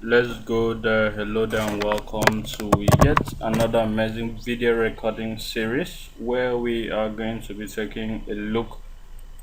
Let's go there. Hello there and welcome to yet another amazing video recording series where we are going to be taking a look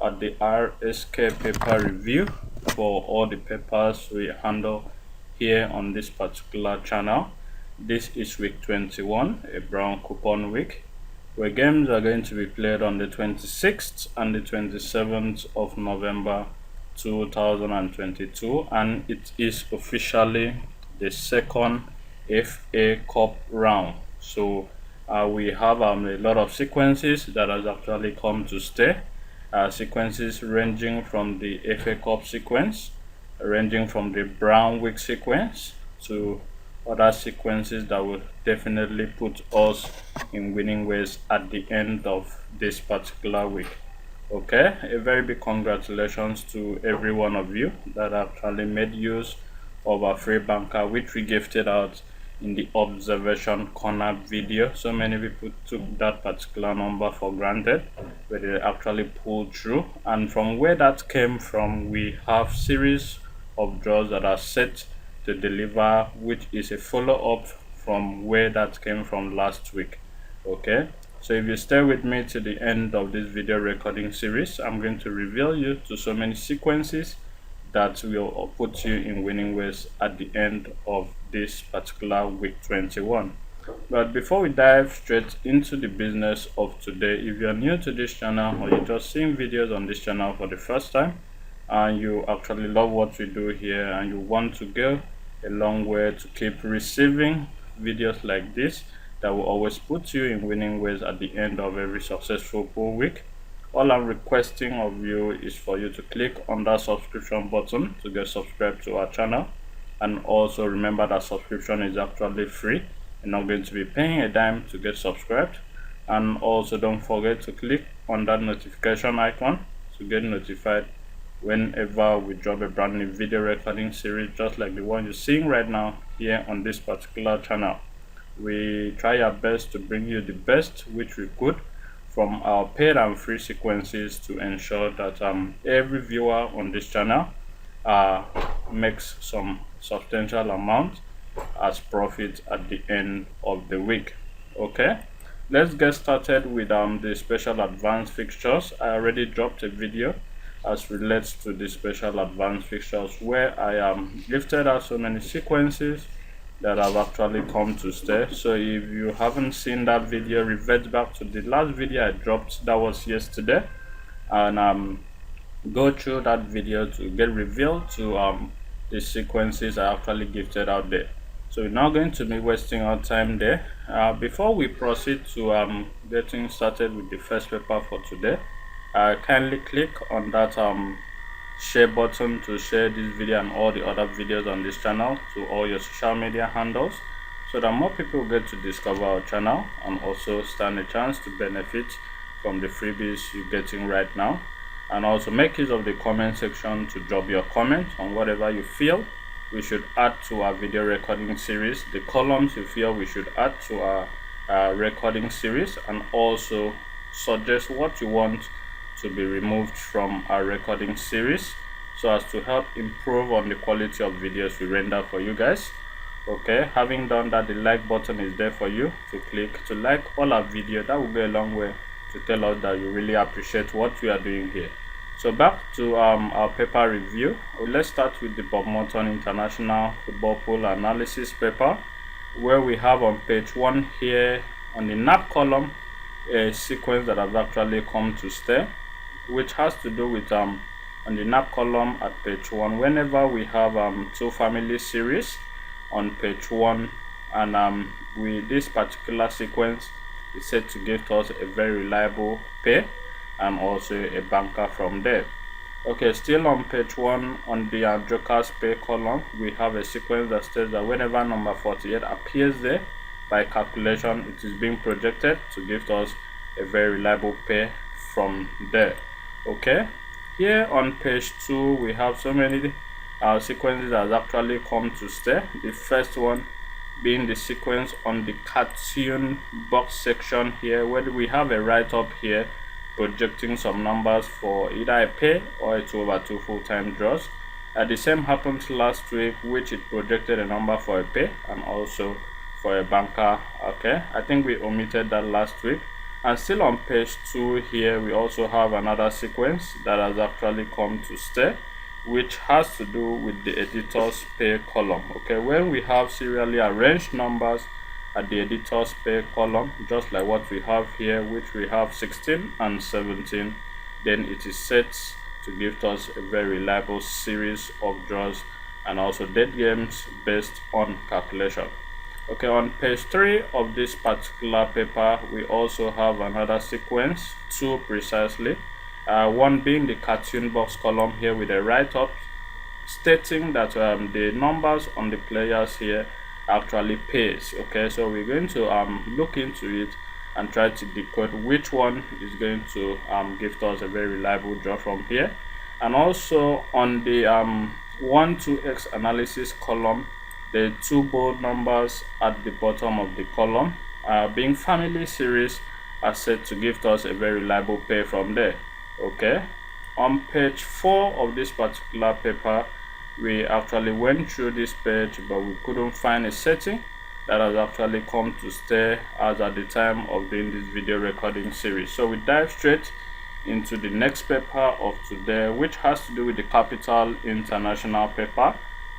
at the RSK paper review for all the papers we handle here on this particular channel. This is week 21, a brown coupon week, where games are going to be played on the 26th and the 27th of November 2022, and it is officially the second FA Cup round. So we have a lot of sequences that has actually come to stay. Sequences ranging from the FA Cup sequence, ranging from the brown week sequence to other sequences that will definitely put us in winning ways at the end of this particular week. Okay, a very big congratulations to every one of you that actually made use of our free banker, which we gifted out in the observation corner video. So many people took that particular number for granted, but they actually pulled through. And from where that came from, we have series of draws that are set to deliver, which is a follow-up from where that came from last week. Okay, so if you stay with me to the end of this video recording series, I'm going to reveal you to so many sequences that will put you in winning ways at the end of this particular week 21. But before we dive straight into the business of today, if you're new to this channel or you're just seeing videos on this channel for the first time and you actually love what we do here and you want to go a long way to keep receiving videos like this that will always put you in winning ways at the end of every successful pool week, all I'm requesting of you is for you to click on that subscription button to get subscribed to our channel. And also remember that subscription is actually free. You're not going to be paying a dime to get subscribed. And also don't forget to click on that notification icon to get notified whenever we drop a brand new video recording series, just like the one you're seeing right now here on this particular channel. We try our best to bring you the best which we could from our paid and free sequences to ensure that every viewer on this channel makes some substantial amount as profit at the end of the week. Okay, let's get started with the special advanced fixtures. I already dropped a video as relates to the special advanced fixtures where I lifted out so many sequences that have actually come to stay. So if you haven't seen that video, revert back to the last video I dropped, that was yesterday, and go through that video to get revealed to the sequences I actually gifted out there. So we're not going to be wasting our time there. Before we proceed to getting started with the first paper for today, kindly click on that share button to share this video and all the other videos on this channel to all your social media handles, so that more people get to discover our channel and also stand a chance to benefit from the freebies you're getting right now. And also make use of the comment section to drop your comment on whatever you feel we should add to our video recording series, the columns you feel we should add to our recording series, and also suggest what you want to be removed from our recording series so as to help improve on the quality of videos we render for you guys. Okay, having done that, the like button is there for you to click to like all our video. That will go a long way to tell us that you really appreciate what we are doing here. So back to our paper review. Let's start with the Bob Morton International Football Pool Analysis paper, where we have on page 1 here on the NAP column a sequence that has actually come to stay, which has to do with on the NAP column at page 1, whenever we have two family series on page 1, and with this particular sequence is said to give us a very reliable pair and also a banker from there. Okay, still on page 1 on the Joker's pair column, we have a sequence that states that whenever number 48 appears there, by calculation it is being projected to give us a very reliable pair from there. Okay, here on page 2 we have so many sequences that has actually come to stay. The first one being the sequence on the cartoon box section here, where we have a write-up here projecting some numbers for either a pair or a 2/2 full-time draws. The same happened last week, which it projected a number for a pay and also for a banker. Okay, I think we omitted that last week. And still on page 2 here, we also have another sequence that has actually come to stay, which has to do with the editor's pay column. Okay, when we have serially arranged numbers at the editor's pay column, just like what we have here, which we have 16 and 17, then it is set to give us a very reliable series of draws and also dead games based on calculation. Okay, on page 3 of this particular paper, we also have another sequence, 2 precisely. One being the cartoon box column here with a write-up stating that the numbers on the players here actually pays. Okay, so we're going to look into it and try to decode which one is going to give us a very reliable draw from here. And also on the 1-2x analysis column, the 2 bold numbers at the bottom of the column being family series are set to give us a very reliable pay from there. Okay, on page 4 of this particular paper, we actually went through this page, but we couldn't find a setting that has actually come to stay as at the time of doing this video recording series. So we dive straight into the next paper of today, which has to do with the Capital International paper.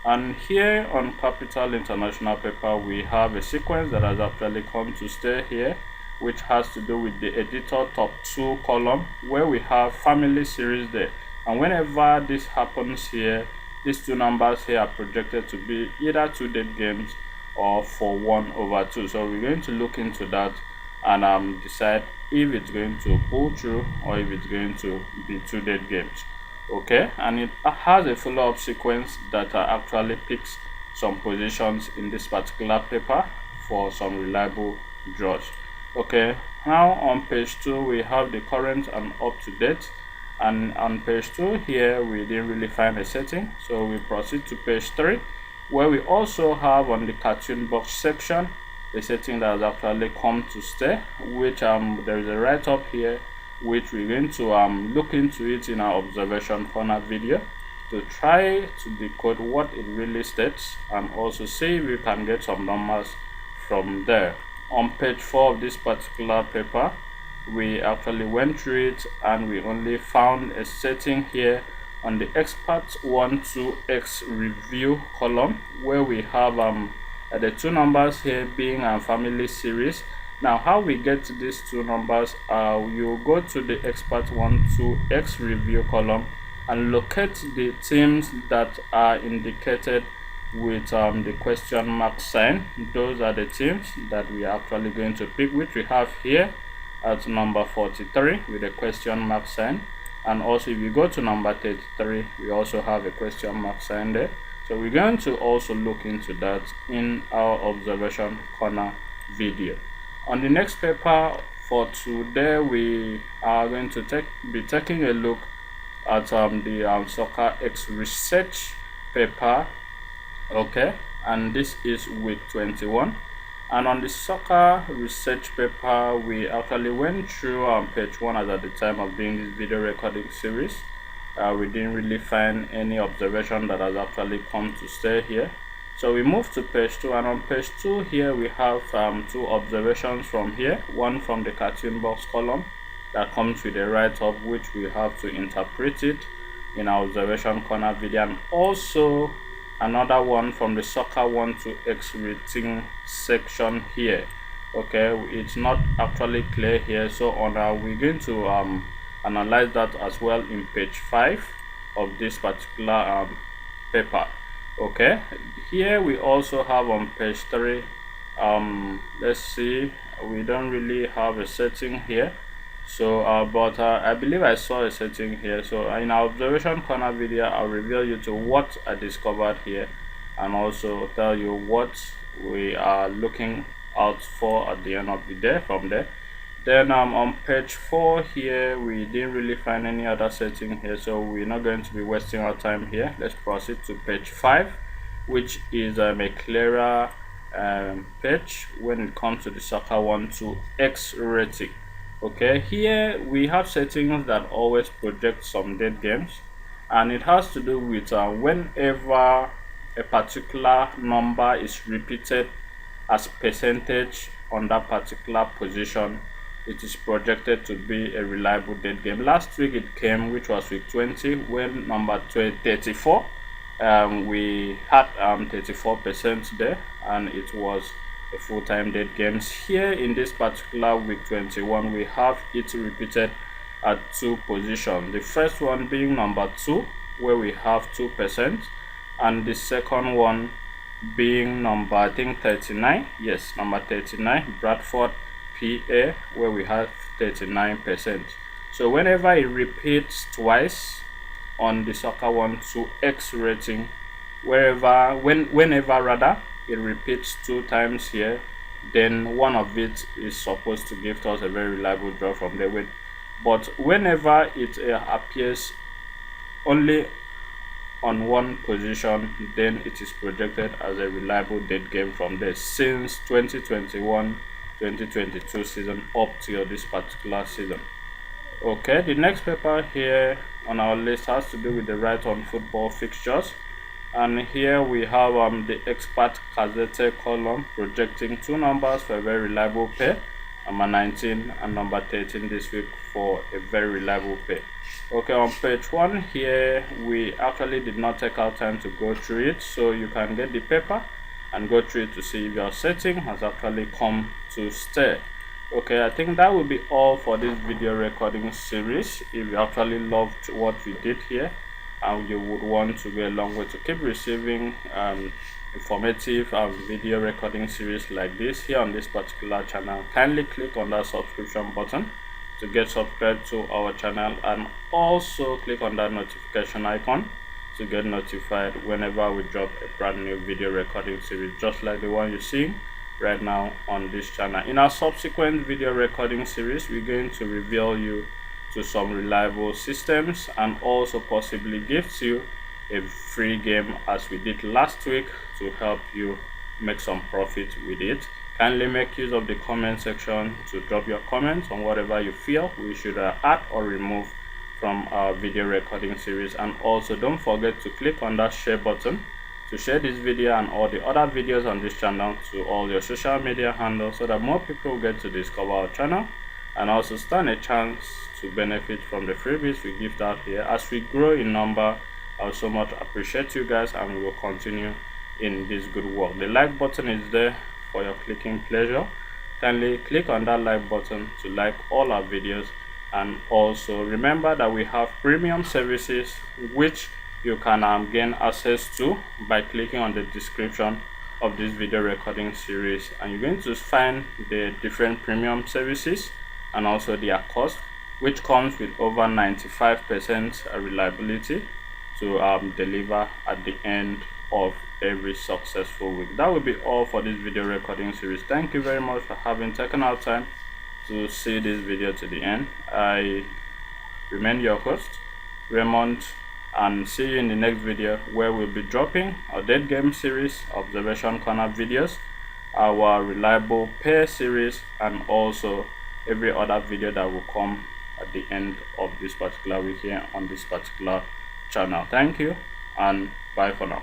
And here on Capital International paper, we have a sequence that has actually come to stay here, which has to do with the editor top 2 column, where we have family series there. And whenever this happens here, these 2 numbers here are projected to be either 2 dead games or for 1/2. So we're going to look into that and decide if it's going to pull through or if it's going to be 2 dead games. Okay, and it has a follow-up sequence that actually picks some positions in this particular paper for some reliable draws. Okay, now on page 2 we have the current and up to date, and on page 2 here we didn't really find a setting, so we proceed to page 3, where we also have on the cartoon box section a setting that has actually come to stay, which there is a write-up here, which we're going to look into it in our observation corner video to try to decode what it really states and also see if we can get some numbers from there. On page 4 of this particular paper, we actually went through it and we only found a setting here on the expert 1-2x review column, where we have the 2 numbers here being a family series. Now, how we get to these 2 numbers, you go to the expert 1-2x review column and locate the teams that are indicated with the question mark sign. Those are the teams that we are actually going to pick, which we have here at number 43 with a question mark sign. And also if you go to number 33, we also have a question mark sign there. So we're going to also look into that in our observation corner video. On the next paper for today, we are going to be taking a look at the Soccer X research paper. Okay, and this is week 21. And on the soccer research paper, we actually went through page 1 as at the time of doing this video recording series. We didn't really find any observation that has actually come to stay here. So we move to page 2, and on page 2 here we have 2 observations from here. One from the cartoon box column that comes with a write-up, which we have to interpret it in our observation corner video, and also another one from the soccer 1-2x rating section here. Okay, it's not actually clear here, so we're going to analyze that as well in page 5 of this particular paper. Okay, here we also have on page 3, let's see, we don't really have a setting here, so but I believe I saw a setting here. So in our observation corner video, I'll reveal you to what I discovered here and also tell you what we are looking out for at the end of the day from there. Then on page 4 here, we didn't really find any other setting here, so we're not going to be wasting our time here. Let's proceed to page 5, which is a clearer page when it comes to the soccer 1-2x rating. Okay, here we have settings that always project some dead games, and it has to do with whenever a particular number is repeated as percentage on that particular position, it is projected to be a reliable dead game. Last week it came, which was week 20, when number 34, we had 34% there, and it was a full-time dead games. Here in this particular week 21, we have it repeated at 2 positions. The first one being number 2, where we have 2%, and the second one being number, I think, 39. Yes, number 39, Bradford PA, where we have 39%. So whenever it repeats twice on the soccer 1-2x rating, whenever rather it repeats 2 times here, then one of it is supposed to give us a very reliable draw from there. But whenever it appears only on one position, then it is projected as a reliable dead game from there, since 2021-2022 season up till this particular season. Okay, the next paper here on our list has to do with the Right on Football fixtures, and here we have the expert Gazette column projecting 2 numbers for a very reliable pair, number 19 and number 13 this week for a very reliable pair. Okay, on page 1 here, we actually did not take our time to go through it, so you can get the paper and go through it to see if your setting has actually come to stay. Okay, I think that will be all for this video recording series. If you actually loved what we did here and you would want to go a long way to keep receiving informative video recording series like this here on this particular channel, kindly click on that subscription button to get subscribed to our channel, and also click on that notification icon to get notified whenever we drop a brand new video recording series just like the one you're seeing right now on this channel. In our subsequent video recording series, we're going to reveal you to some reliable systems and also possibly gives you a free game, as we did last week, to help you make some profit with it. Kindly make use of the comment section to drop your comments on whatever you feel we should add or remove from our video recording series, and also don't forget to click on that share button to share this video and all the other videos on this channel to all your social media handles, so that more people get to discover our channel and also stand a chance to benefit from the freebies we give out here. As we grow in number, I so much appreciate you guys, and we will continue in this good work. The like button is there for your clicking pleasure. Kindly click on that like button to like all our videos, and also remember that we have premium services which you can gain access to by clicking on the description of this video recording series, and you're going to find the different premium services and also their cost, which comes with over 95% reliability to deliver at the end of every successful week. That will be all for this video recording series. Thank you very much for having taken our time to see this video to the end. I remain your host, Raymond, and see you in the next video, where we'll be dropping our dead game series, observation corner videos, our reliable pair series, and also every other video that will come at the end of this particular week here on this particular channel. Thank you and bye for now.